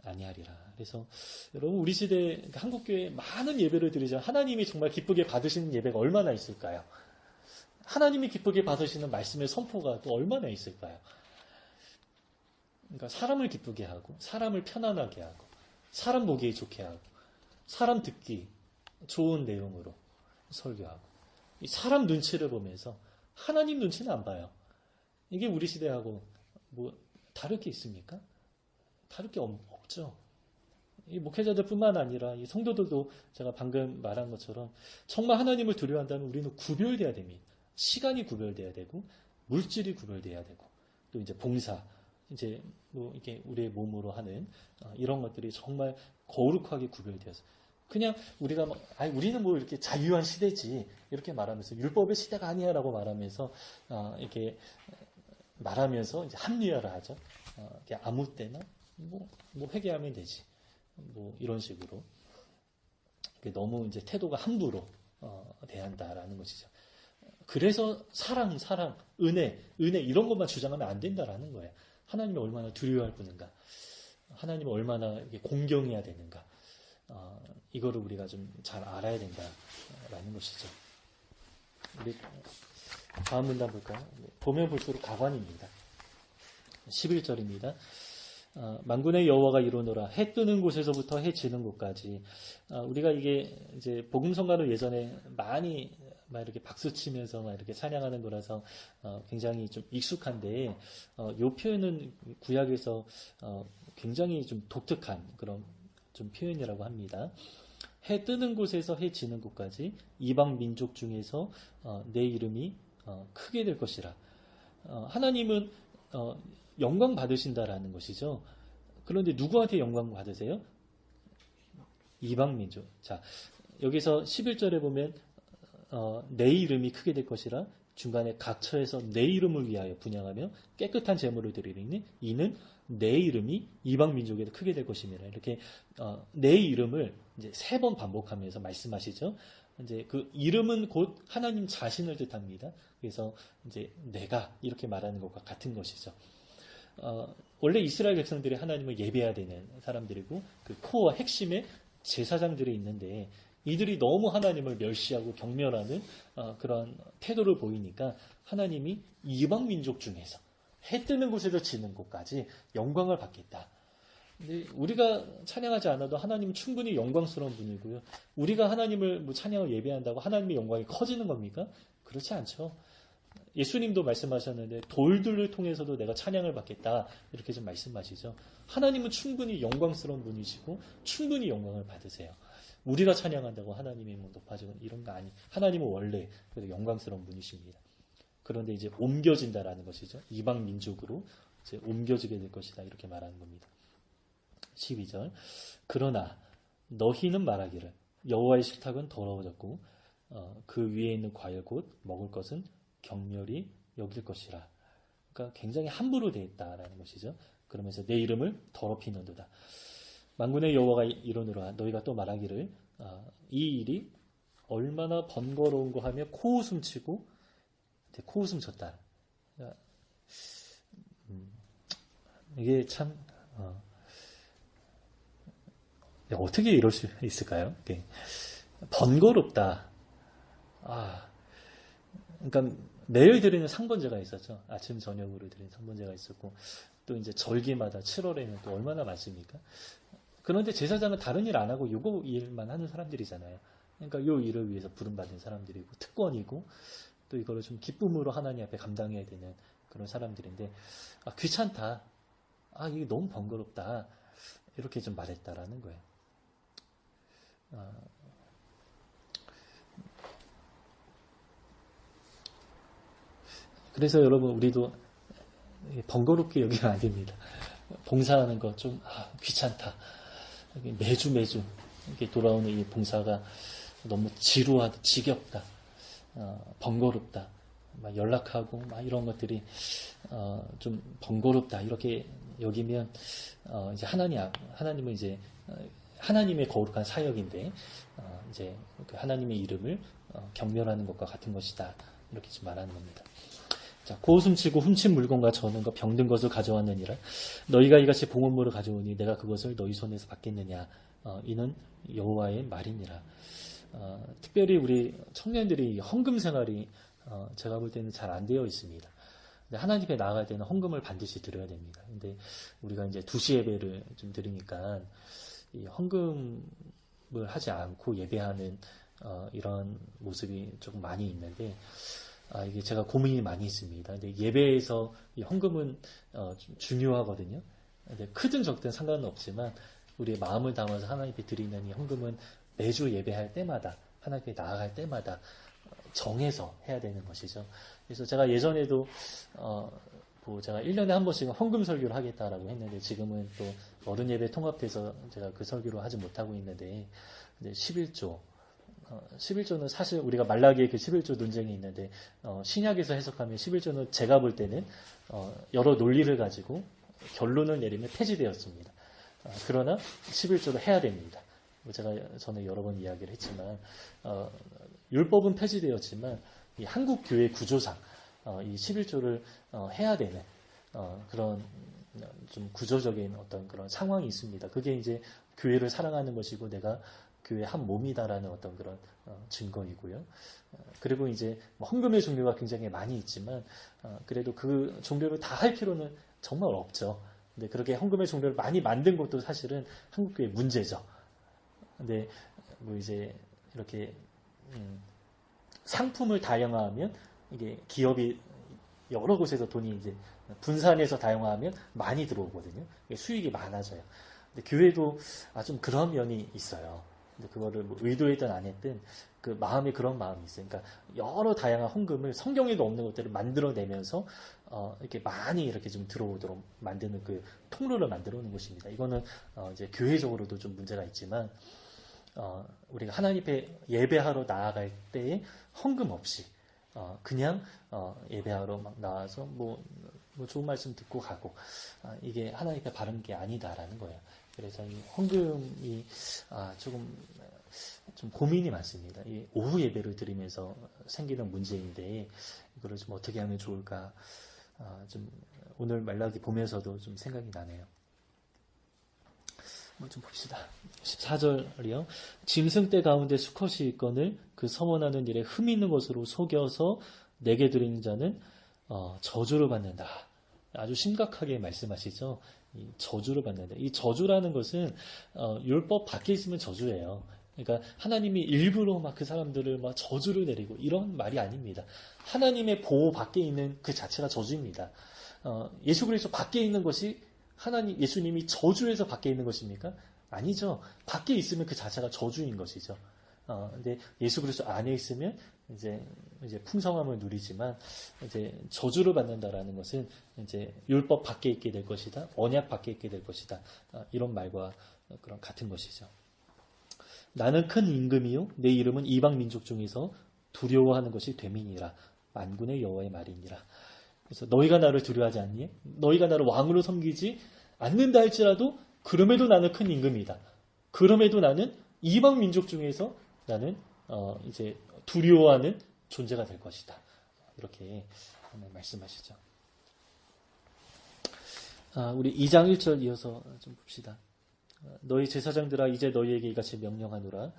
아니하리라. 그래서 여러분 우리 시대 한국교회 많은 예배를 드리자 하나님이 정말 기쁘게 받으시는 예배가 얼마나 있을까요? 하나님이 기쁘게 받으시는 말씀의 선포가 또 얼마나 있을까요? 그러니까 사람을 기쁘게 하고 사람을 편안하게 하고 사람 보기에 좋게 하고 사람 듣기 좋은 내용으로 설교하고 이 사람 눈치를 보면서 하나님 눈치는 안 봐요. 이게 우리 시대하고 다를 게 있습니까? 다를 게 없죠. 이 목회자들뿐만 아니라 이 성도들도 제가 방금 말한 것처럼 정말 하나님을 두려워한다면 우리는 구별돼야 됩니다. 시간이 구별돼야 되고 물질이 구별돼야 되고 또 이제 봉사 이제 이게 우리의 몸으로 하는 이런 것들이 정말 거룩하게 구별되어서 그냥 우리가 우리는 이렇게 자유한 시대지 이렇게 말하면서 율법의 시대가 아니야라고 말하면서 이렇게 말하면서 이제 합리화를 하죠. 아무 때나 회개하면 되지. 이런 식으로 너무 이제 태도가 함부로 대한다라는 것이죠. 그래서 사랑, 은혜 이런 것만 주장하면 안 된다라는 거예요. 하나님을 얼마나 두려워할 분인가, 하나님을 얼마나 공경해야 되는가, 이거를 우리가 좀 잘 알아야 된다라는 것이죠. 우리 다음 문단 볼까요? 보면 볼수록 가관입니다. 11절입니다. 만군의 여호와가 이루노라. 해 뜨는 곳에서부터 해 지는 곳까지. 우리가 이게 이제 복음성가를 예전에 많이 막 이렇게 박수 치면서 막 이렇게 찬양하는 거라서 굉장히 좀 익숙한데, 이 표현은 구약에서 굉장히 좀 독특한 그런 좀 표현이라고 합니다. 해 뜨는 곳에서 해 지는 곳까지 이방 민족 중에서 내 이름이 크게 될 것이라. 하나님은 영광 받으신다라는 것이죠. 그런데 누구한테 영광 받으세요? 이방 민족. 자, 여기서 11절에 보면 내 이름이 크게 될 것이라 중간에 각처에서 내 이름을 위하여 분향하며 깨끗한 제물을 드리니 이는 내 이름이 이방 민족에도 크게 될 것입니다. 이렇게 내 이름을 이제 3번 반복하면서 말씀하시죠. 이제 그 이름은 곧 하나님 자신을 뜻합니다. 그래서 이제 내가 이렇게 말하는 것과 같은 것이죠. 원래 이스라엘 백성들이 하나님을 예배해야 되는 사람들이고 그 코어 핵심에 제사장들이 있는데 이들이 너무 하나님을 멸시하고 경멸하는 그런 태도를 보이니까 하나님이 이방 민족 중에서 해 뜨는 곳에서 지는 곳까지 영광을 받겠다. 근데 우리가 찬양하지 않아도 하나님은 충분히 영광스러운 분이고요. 우리가 하나님을 뭐 찬양을 예배한다고 하나님의 영광이 커지는 겁니까? 그렇지 않죠. 예수님도 말씀하셨는데 돌들을 통해서도 내가 찬양을 받겠다 이렇게 좀 말씀하시죠. 하나님은 충분히 영광스러운 분이시고 충분히 영광을 받으세요. 우리가 찬양한다고 하나님이 뭐 높아지고 이런 거 아니. 하나님은 원래 영광스러운 분이십니다. 그런데 이제 옮겨진다라는 것이죠. 이방 민족으로 이제 옮겨지게 될 것이다 이렇게 말하는 겁니다. 12절. 그러나 너희는 말하기를 여호와의 식탁은 더러워졌고 그 위에 있는 과일 곧 먹을 것은 경멸이 여길 것이라. 그러니까 굉장히 함부로 되어 있다라는 것이죠. 그러면서 내 이름을 더럽히는도다. 만군의 여호와가 이르노라. 너희가 또 말하기를 이 일이 얼마나 번거로운 거 하며 코웃음 치고 코웃음 쳤다. 이게 참 어떻게 이럴 수 있을까요? 번거롭다. 그러니까 매일 드리는 상번제가 있었죠. 아침 저녁으로 드리는 상번제가 있었고 또 이제 절기마다 7월에는 또 얼마나 많습니까? 그런데 제사장은 다른 일 안 하고 요거 일만 하는 사람들이잖아요. 그러니까 요 일을 위해서 부름받은 사람들이고 특권이고 또 이거를 좀 기쁨으로 하나님 앞에 감당해야 되는 그런 사람들인데 귀찮다. 이게 너무 번거롭다. 이렇게 좀 말했다라는 거예요. 그래서 여러분 우리도 번거롭게 여기면 안 됩니다. 봉사하는 거 좀 귀찮다. 매주 이렇게 돌아오는 이 봉사가 너무 지루하다, 지겹다, 번거롭다, 막 연락하고 막 이런 것들이 좀 번거롭다 이렇게 여기면 이제 하나님은 이제 하나님의 거룩한 사역인데 이제 하나님의 이름을 경멸하는 것과 같은 것이다 이렇게 좀 말하는 겁니다. 자, 고웃음치고 훔친 물건과 저는 것 병든 것을 가져왔느니라. 너희가 이같이 봉헌물을 가져오니 내가 그것을 너희 손에서 받겠느냐. 이는 여호와의 말이니라. 특별히 우리 청년들이 헌금 생활이 제가 볼 때는 잘 안 되어 있습니다. 근데 하나님 앞에 나아갈 때는 헌금을 반드시 드려야 됩니다. 근데 우리가 이제 2시 예배를 좀 드리니까 이 헌금을 하지 않고 예배하는 이런 모습이 조금 많이 있는데 이게 제가 고민이 많이 있습니다. 근데 예배에서 이 헌금은 좀 중요하거든요. 근데 크든 적든 상관은 없지만 우리의 마음을 담아서 하나님 앞에 드리는 이 헌금은 매주 예배할 때마다 하나님 앞에 나아갈 때마다 정해서 해야 되는 것이죠. 그래서 제가 예전에도 제가 1년에 한 번씩은 헌금 설교를 하겠다라고 했는데 지금은 또 어른 예배 통합돼서 제가 그 설교를 하지 못하고 있는데 11조는 사실 우리가 말라기의 그 11조 논쟁이 있는데 신약에서 해석하면 11조는 제가 볼 때는 여러 논리를 가지고 결론을 내리면 폐지되었습니다. 그러나 11조를 해야 됩니다. 제가 전에 여러 번 이야기를 했지만 율법은 폐지되었지만 이 한국 교회 구조상 이 11조를 해야 되는 그런 좀 구조적인 어떤 그런 상황이 있습니다. 그게 이제 교회를 사랑하는 것이고 내가 교회 한 몸이다라는 어떤 그런 증거이고요. 그리고 이제 뭐 헌금의 종류가 굉장히 많이 있지만 그래도 그 종류를 다 할 필요는 정말 없죠. 근데 그렇게 헌금의 종류를 많이 만든 것도 사실은 한국교회 문제죠. 근데 뭐 이제 이렇게 상품을 다양화하면 이게 기업이 여러 곳에서 돈이 이제 분산해서 다양화하면 많이 들어오거든요. 수익이 많아져요. 근데 교회도 좀 그런 면이 있어요. 근데 그거를 뭐 의도했든 안 했든 그 마음에 그런 마음이 있어요. 그러니까 여러 다양한 헌금을 성경에도 없는 것들을 만들어내면서 이렇게 많이 이렇게 좀 들어오도록 만드는 그 통로를 만들어 놓은 것입니다. 이거는 이제 교회적으로도 좀 문제가 있지만 우리가 하나님 앞에 예배하러 나아갈 때에 헌금 없이 그냥 예배하러 막 나와서 뭐 좋은 말씀 듣고 가고 이게 하나님 앞에 바른 게 아니다라는 거예요. 그래서 이 헌금이 조금 좀 고민이 많습니다. 이 오후 예배를 드리면서 생기는 문제인데 이거를 좀 어떻게 하면 좋을까? 좀 오늘 말라기 보면서도 좀 생각이 나네요. 좀 봅시다. 14절이요. 짐승떼 가운데 수컷이 있거늘 그 서원하는 일에 흠 있는 것으로 속여서 내게 드리는 자는 저주를 받는다. 아주 심각하게 말씀하시죠. 이 저주를 받는다. 이 저주라는 것은 율법 밖에 있으면 저주예요. 그러니까 하나님이 일부러 막 그 사람들을 막 저주를 내리고 이런 말이 아닙니다. 하나님의 보호 밖에 있는 그 자체가 저주입니다. 예수 그리스도 밖에 있는 것이 예수님이 저주에서 밖에 있는 것입니까? 아니죠. 밖에 있으면 그 자체가 저주인 것이죠. 근데 예수 그리스도 안에 있으면 이제 풍성함을 누리지만 이제 저주를 받는다라는 것은 이제 율법 밖에 있게 될 것이다. 언약 밖에 있게 될 것이다. 이런 말과 그런 같은 것이죠. 나는 큰 임금이요 내 이름은 이방 민족 중에서 두려워하는 것이 되민이라 만군의 여호와의 말이니라. 그래서 너희가 나를 두려워하지 않니? 너희가 나를 왕으로 섬기지 않는다 할지라도 그럼에도 나는 큰 임금이다. 그럼에도 나는 이방 민족 중에서 나는 이제 두려워하는 존재가 될 것이다. 이렇게 말씀하시죠. 우리 2장 1절 이어서 좀 봅시다. 너희 제사장들아 이제 너희에게 이같이 명령하노라.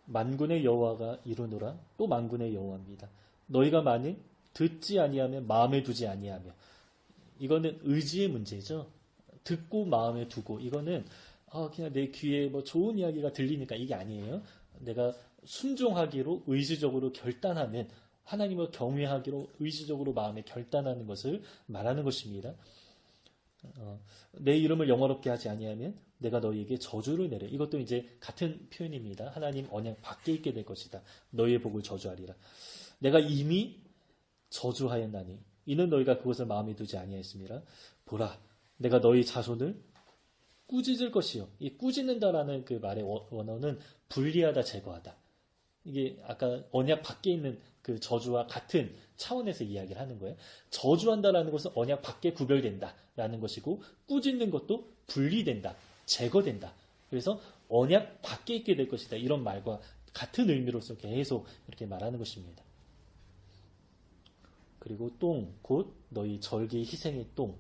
만군의 여호와가 이르노라. 또 만군의 여호와입니다. 너희가 만일 듣지 아니하면 마음에 두지 아니하며. 이거는 의지의 문제죠. 듣고 마음에 두고 이거는 그냥 내 귀에 뭐 좋은 이야기가 들리니까 이게 아니에요. 내가 순종하기로 의지적으로 결단하는 하나님을 경외하기로 의지적으로 마음에 결단하는 것을 말하는 것입니다. 내 이름을 영화롭게 하지 아니하면 내가 너희에게 저주를 내려. 이것도 이제 같은 표현입니다. 하나님 언약 밖에 있게 될 것이다. 너희의 복을 저주하리라. 내가 이미 저주하였나니 이는 너희가 그것을 마음에 두지 아니하였습니다. 보라, 내가 너희 자손을 꾸짖을 것이요. 이 꾸짖는다라는 그 말의 원어는 분리하다, 제거하다. 이게 아까 언약 밖에 있는 그 저주와 같은 차원에서 이야기를 하는 거예요. 저주한다라는 것은 언약 밖에 구별된다라는 것이고 꾸짖는 것도 분리된다, 제거된다. 그래서 언약 밖에 있게 될 것이다. 이런 말과 같은 의미로서 계속 이렇게 말하는 것입니다. 그리고 똥, 곧 너희 절기 희생의 똥.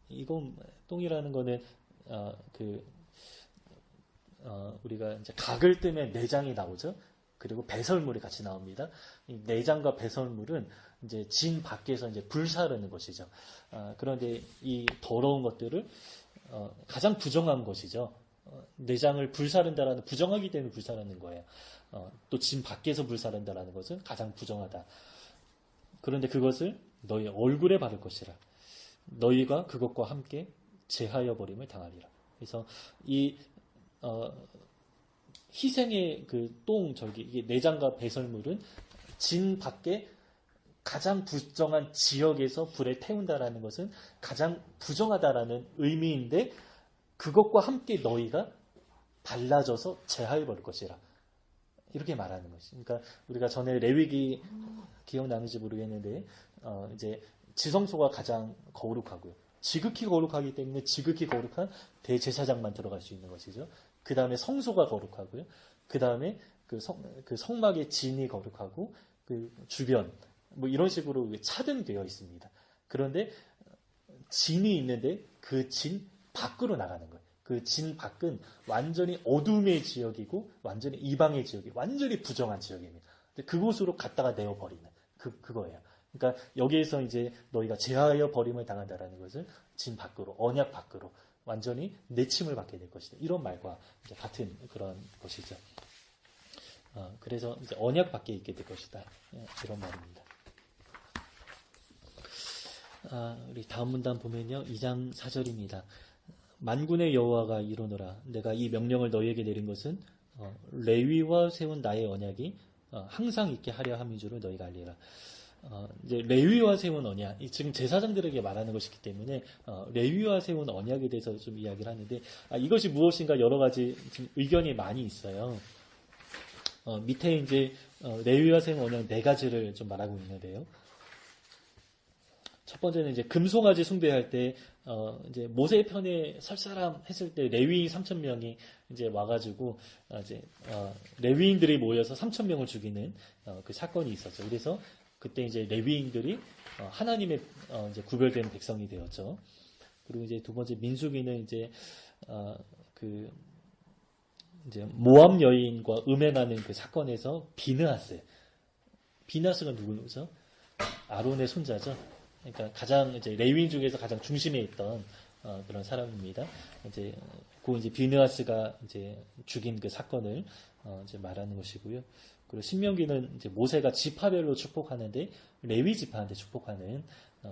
이건 똥이라는 거는 우리가 이제 각을 뜨면 내장이 나오죠. 그리고 배설물이 같이 나옵니다. 이 내장과 배설물은 이제 진 밖에서 이제 불사르는 것이죠. 그런데 이 더러운 것들을 가장 부정한 것이죠. 내장을 불사른다라는 부정하기 때문에 불사르는 거예요. 또 진 밖에서 불사른다라는 것은 가장 부정하다. 그런데 그것을 너희 얼굴에 바를 것이라. 너희가 그것과 함께 제하여 버림을 당하리라. 그래서 이 희생의 그 똥 절기, 이게 내장과 배설물은 진 밖에 가장 부정한 지역에서 불에 태운다라는 것은 가장 부정하다라는 의미인데 그것과 함께 너희가 발라져서 제하여 버릴 것이라. 이렇게 말하는 것이. 그러니까 우리가 전에 레위기 기억나는지 모르겠는데 이제 지성소가 가장 거룩하고요. 지극히 거룩하기 때문에 지극히 거룩한 대제사장만 들어갈 수 있는 것이죠. 그 다음에 성소가 거룩하고요. 그 다음에 그 성막의 진이 거룩하고 그 주변 뭐 이런 식으로 차등되어 있습니다. 그런데 진이 있는데 그 진 밖으로 나가는 거예요. 그 진 밖은 완전히 어둠의 지역이고 완전히 이방의 지역이 완전히 부정한 지역입니다. 그곳으로 갖다가 내어버리는 그거예요. 그러니까 여기에서 이제 너희가 제하여 버림을 당한다라는 것은 진 밖으로 언약 밖으로 완전히 내침을 받게 될 것이다. 이런 말과 이제 같은 그런 것이죠. 그래서 이제 언약 밖에 있게 될 것이다. 이런 말입니다. 우리 다음 문단 보면요. 2장 4절입니다. 만군의 여호와가 이르노라. 내가 이 명령을 너희에게 내린 것은 레위와 세운 나의 언약이 항상 있게 하려 함인 줄을 너희가 알리라. 이제 레위와 세운 언약, 지금 제사장들에게 말하는 것이기 때문에 레위와 세운 언약에 대해서 좀 이야기를 하는데 이것이 무엇인가 여러 가지 지금 의견이 많이 있어요. 밑에 이제 레위와 세운 언약 4가지를 좀 말하고 있는데요. 첫 번째는 이제 금송아지 숭배할 때 이제 모세 편에 설 사람 했을 때 레위인 3,000명이 이제 와가지고 이제 레위인들이 모여서 3,000명을 죽이는 그 사건이 있었죠. 그래서 그때 이제 레위인들이 하나님의 이제 구별된 백성이 되었죠. 그리고 이제 두 번째 민수기는 이제 그 이제 모압 여인과 음행하는 그 사건에서 비느하스가 누구죠? 아론의 손자죠. 그러니까 가장 이제 레위인 중에서 가장 중심에 있던 그런 사람입니다. 이제 비느하스가 이제 죽인 그 사건을 이제 말하는 것이고요. 그리고 신명기는 이제 모세가 지파별로 축복하는데 레위 지파한테 축복하는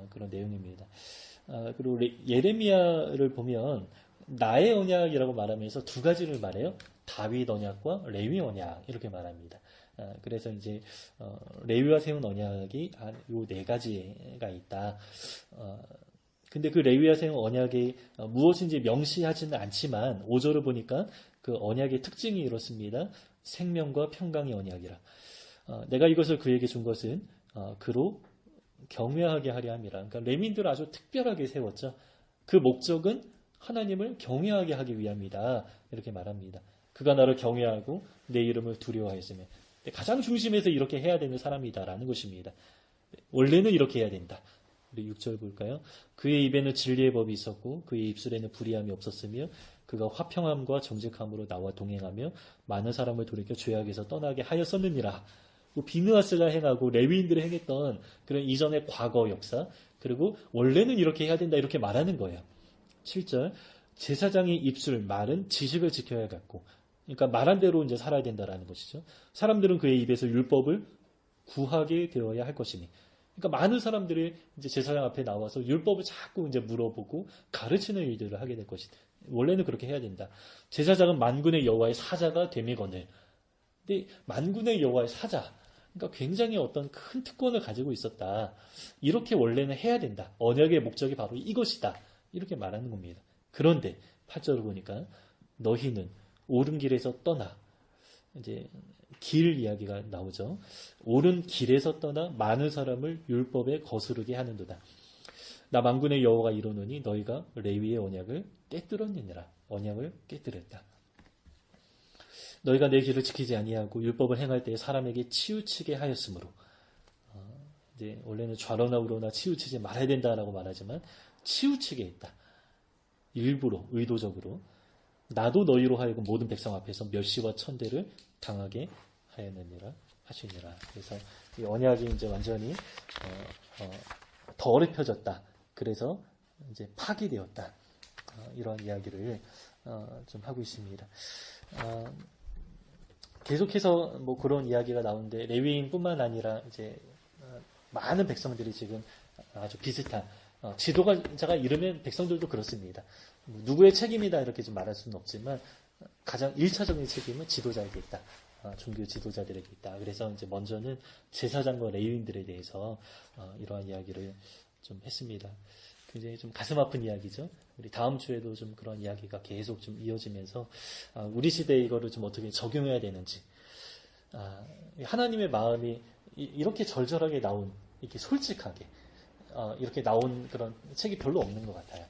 그런 내용입니다. 그리고 예레미야를 보면 나의 언약이라고 말하면서 2가지를 말해요. 다윗 언약과 레위 언약 이렇게 말합니다. 그래서 이제 레위와 세운 언약이 요 4가지가 있다. 근데 그 레위와 세운 언약이 무엇인지 명시하지는 않지만 5절을 보니까 그 언약의 특징이 이렇습니다. 생명과 평강의 언약이라. 내가 이것을 그에게 준 것은 그로 경외하게 하려 함이라. 그러니까 레위인들을 아주 특별하게 세웠죠. 그 목적은 하나님을 경외하게 하기 위함이다. 이렇게 말합니다. 그가 나를 경외하고 내 이름을 두려워하였으며 가장 중심에서 이렇게 해야 되는 사람이다라는 것입니다. 원래는 이렇게 해야 된다. 우리 6절 볼까요? 그의 입에는 진리의 법이 있었고 그의 입술에는 불의함이 없었으며 그가 화평함과 정직함으로 나와 동행하며 많은 사람을 돌이켜 죄악에서 떠나게 하였었느니라. 비느하스가 행하고 레위인들이 행했던 그런 이전의 과거 역사, 그리고 원래는 이렇게 해야 된다 이렇게 말하는 거예요. 7절 제사장의 입술 말은 지식을 지켜야겠고, 그러니까 말한 대로 이제 살아야 된다라는 것이죠. 사람들은 그의 입에서 율법을 구하게 되어야 할 것이니. 그러니까 많은 사람들이 이제 제사장 앞에 나와서 율법을 자꾸 이제 물어보고 가르치는 일들을 하게 될 것이다. 원래는 그렇게 해야 된다. 제사장은 만군의 여호와의 사자가 됨이거늘. 근데 만군의 여호와의 사자, 그러니까 굉장히 어떤 큰 특권을 가지고 있었다. 이렇게 원래는 해야 된다. 언약의 목적이 바로 이것이다. 이렇게 말하는 겁니다. 그런데 8절을 보니까 너희는 옳은 길에서 떠나, 이제 길 이야기가 나오죠. 옳은 길에서 떠나 많은 사람을 율법에 거스르게 하는도다. 나 만군의 여호와가 이르노니 너희가 레위의 언약을 깨뜨렸느니라. 언약을 깨뜨렸다. 너희가 내 길을 지키지 아니하고 율법을 행할 때에 사람에게 치우치게 하였으므로, 이제 원래는 좌로나 우로나 치우치지 말아야 된다라고 말하지만 치우치게 했다. 일부러 의도적으로 나도 너희로 하여금 모든 백성 앞에서 멸시와 천대를 당하게 하였느니라 하시니라. 그래서 이 언약이 이제 완전히 더럽혀졌다. 그래서 이제 파기되었다. 이런 이야기를 좀 하고 있습니다. 계속해서 뭐 그런 이야기가 나오는데 레위인뿐만 아니라 이제 많은 백성들이 지금 아주 비슷한 지도자가 이르면 백성들도 그렇습니다. 누구의 책임이다 이렇게 좀 말할 수는 없지만 가장 1차적인 책임은 지도자에게 있다. 종교 지도자들에게 있다. 그래서 이제 먼저는 제사장과 레위인들에 대해서 이러한 이야기를 좀 했습니다. 굉장히 좀 가슴 아픈 이야기죠. 우리 다음 주에도 좀 그런 이야기가 계속 좀 이어지면서 우리 시대에 이거를 좀 어떻게 적용해야 되는지, 하나님의 마음이 이렇게 절절하게 나온, 이렇게 솔직하게 이렇게 나온 그런 책이 별로 없는 것 같아요.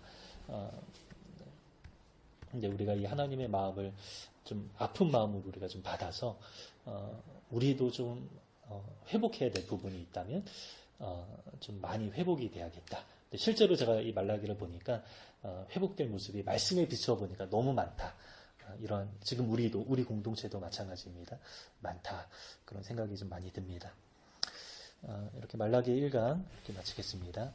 근데 우리가 이 하나님의 마음을 좀 아픈 마음으로 우리가 좀 받아서 우리도 좀 회복해야 될 부분이 있다면 좀 많이 회복이 돼야겠다. 실제로 제가 이 말라기를 보니까 회복될 모습이 말씀에 비추어 보니까 너무 많다. 이런 지금 우리 공동체도 마찬가지입니다. 많다. 그런 생각이 좀 많이 듭니다. 이렇게 말라기 1강 이렇게 마치겠습니다.